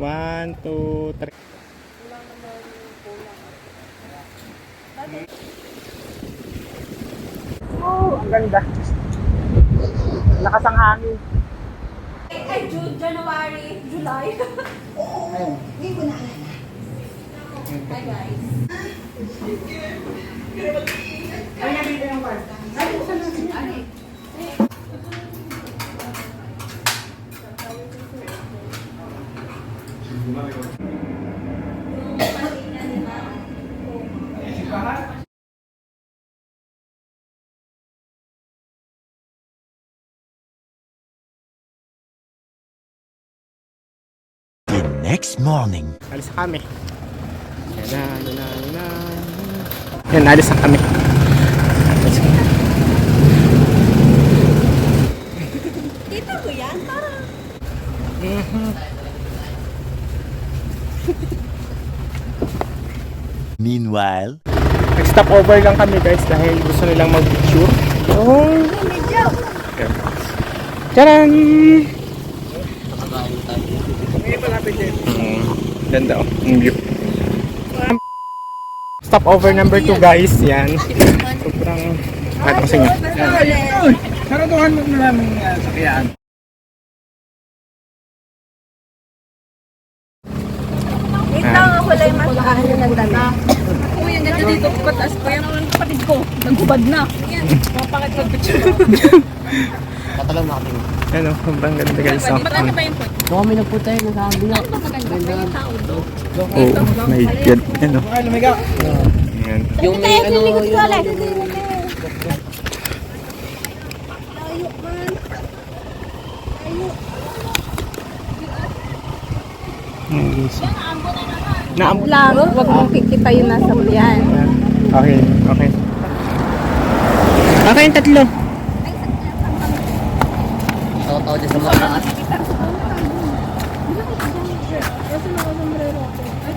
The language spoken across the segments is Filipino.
1, 2, 3. Oh, ang ganda. Lakas ang hangin. Ay, June, January, July. Ayun. Hindi ko naalala. Hi, guys. Ay, nandito yung kwarta. Ay, saan natin yan? The next morning. Alis na kami. Yan, alis na kami. Dito ko yan, parang. Meanwhile, Nag-stop over lang kami guys dahil gusto nilang mag-picture. Oh. Tcharan! Ganda oh, yung view. Stop over number 2 guys, yan. Sobrang kahit ko sa inyo. Saraduhan mo na namin sakyan. Wait lang, ako lang mag-aano ng dala. Uy, ang ganda dito. Pataas pa yan ang kapatid ko. Nagubad na. Yan, mapakit sa picture. katalaw na kami. Yan oh, sobrang ganda guys. Oh. Marami pa yun po. Doon kami nagpunta yun, nagsabi na. Ano ba maganda? May tao doon. Oh my god. Yan oh. Ay, lumigaw. Yan. Yung may ano, yung... Naambon Lang, huwag mong kikita yung nasa yan. Okay, okay. Okay, yung tatlo. Tao-tao dyan sa mga taas.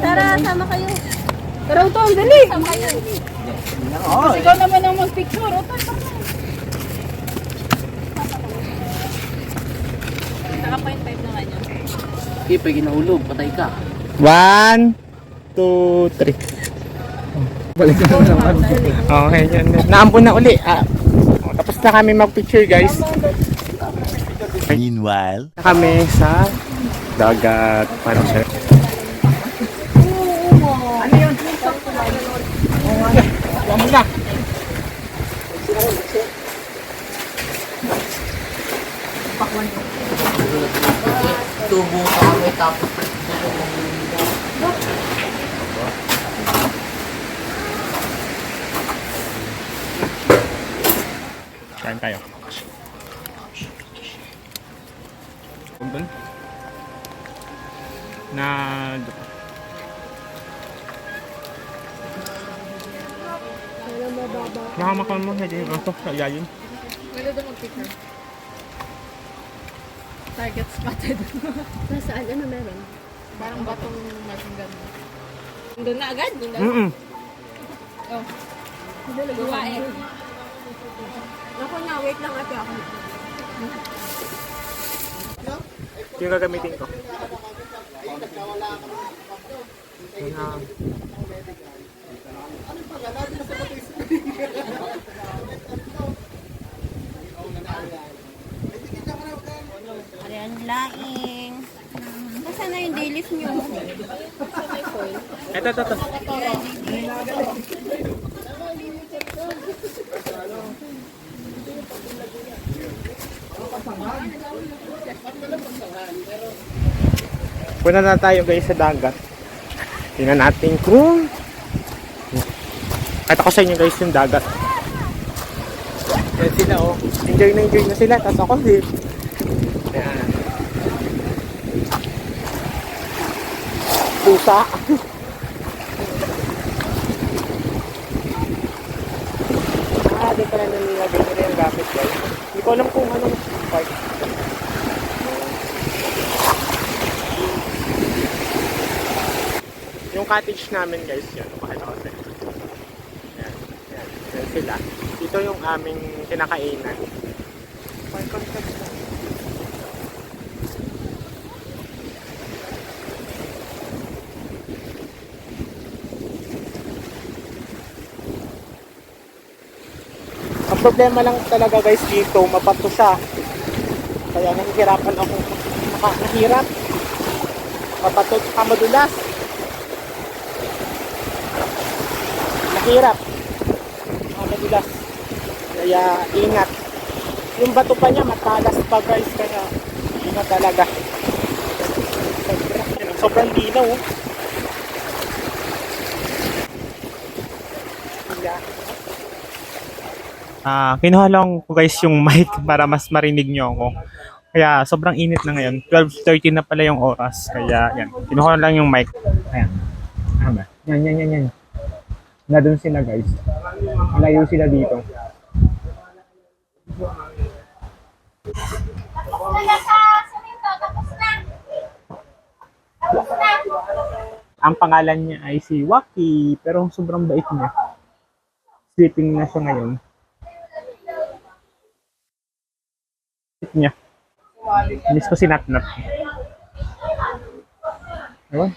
Tara, sama kayo. Tara, Utol, dali. Sama kayo. Ikaw naman ang mag-picture. Utol, tara. Naka-point 5 naman yun. Okay, pag ginahulog, patay ka. 1, 2, 3. Balik ka na naman. Okay, yan. Naampun na uli. Tapos na kami mag-picture guys. Meanwhile, Na kami sa dagat. Parang siya. Ano yun? Huwag mo na. tubo ka kami tapos Kain tayo. Doon. Na Nakamakal mo, hindi yung ito sa ilalim. Pwede doon mag-picture. Target spotted. Nasaan? Ano meron? Parang batong machine gun. Doon na agad? Doon na agad? Oh. Luwain. Ako na, wait lang ate ako. Ito yung gagamitin ko. Ayan, laing. Nasaan na yung dailies nyo? Ito. Punta na tayo guys sa dagat. Tingnan natin kung kahit ako sa inyo guys yung dagat. Yan sila oh. Enjoy na sila. Tapos ako din. Ayan. Pusa. Di pala nilagay nila yung gamit guys. Hindi ko alam kung anong part. Yung cottage namin guys, yun. Pakita ko sa'yo. Yan sila. Ito yung aming kinakainan. problema lang talaga guys dito, mabato siya. Kaya nahihirapan ako. Mahirap. Mabato at madulas. Mahirap. Madulas. Kaya ingat. Yung bato pa niya matalas pa guys, kaya ingat talaga. Sobrang linaw. Kinuha lang ko guys yung mic para mas marinig nyo ako. Kaya sobrang init na ngayon. 12:30 na pala yung oras. Kaya yan. Kinuha lang yung mic. Ayan. Tama. Yan. Na doon sila guys. Malayo sila dito. Ang pangalan niya ay si Waki. Pero sobrang bait niya. Sleeping na siya ngayon. Niya. Miss ko si Natnat. Ewan.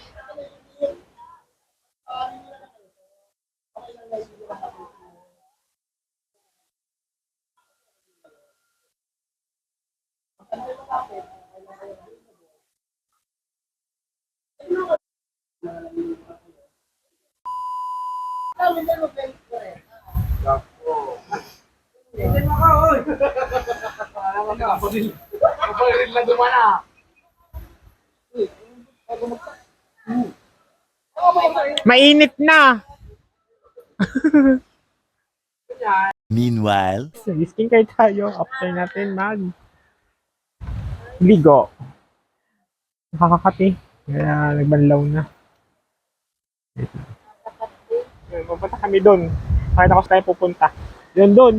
Mainit na! Meanwhile, Skincare tayo after natin ligo. Nakakakati. Kaya nagbanlaw na. Pupunta kami doon. Pakita ko sa tayo pupunta. Doon.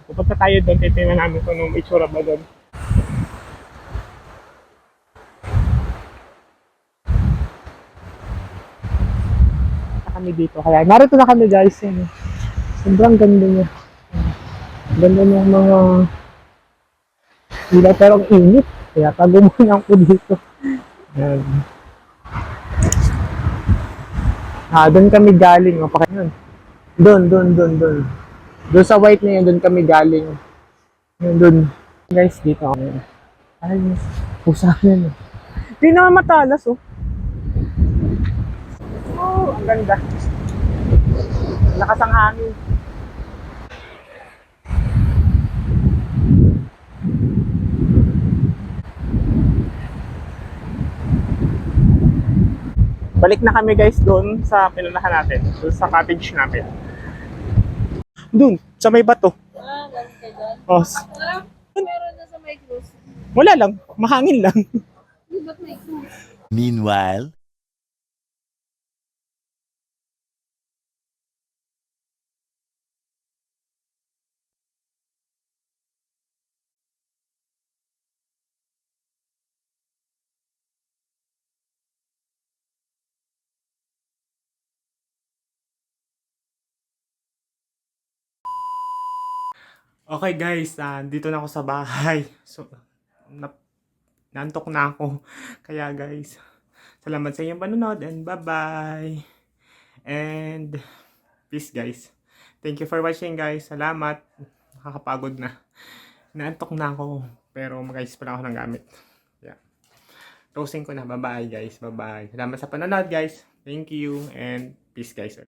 Pupunta tayo doon. Titingnan namin kung anong itsura ba doon. Kami dito. Kaya narito na kami guys. Yan. Sobrang ganda niya. Ganda niya mga ilaw pero ang init. Kaya tago muna ako dito. Yan. Doon kami galing. O, pakinan. Doon. Doon sa white na yun, doon kami galing. Yun, doon. Guys, dito ako. Ay, pusa yan. Hindi naman matalas, oh. Oh, ang ganda. Lakas ang hangin. Balik na kami guys doon sa pinunahan natin. Doon sa cottage namin. Doon, sa may bato. Galing ka dyan. Oh, Meron na sa may cruise. wala lang, mahangin lang. Di ba't may cruise? meanwhile, Okay guys, dito na ako sa bahay. So, nantok na ako. Kaya guys, salamat sa inyong panonood and bye-bye. And peace guys. Thank you for watching guys. Salamat. Nakakapagod na. Naantok na ako. Pero mag-ayos pa lang ako ng gamit. Yeah. Closing ko na. Bye-bye guys. Bye-bye. Salamat sa panonood guys. Thank you and peace guys.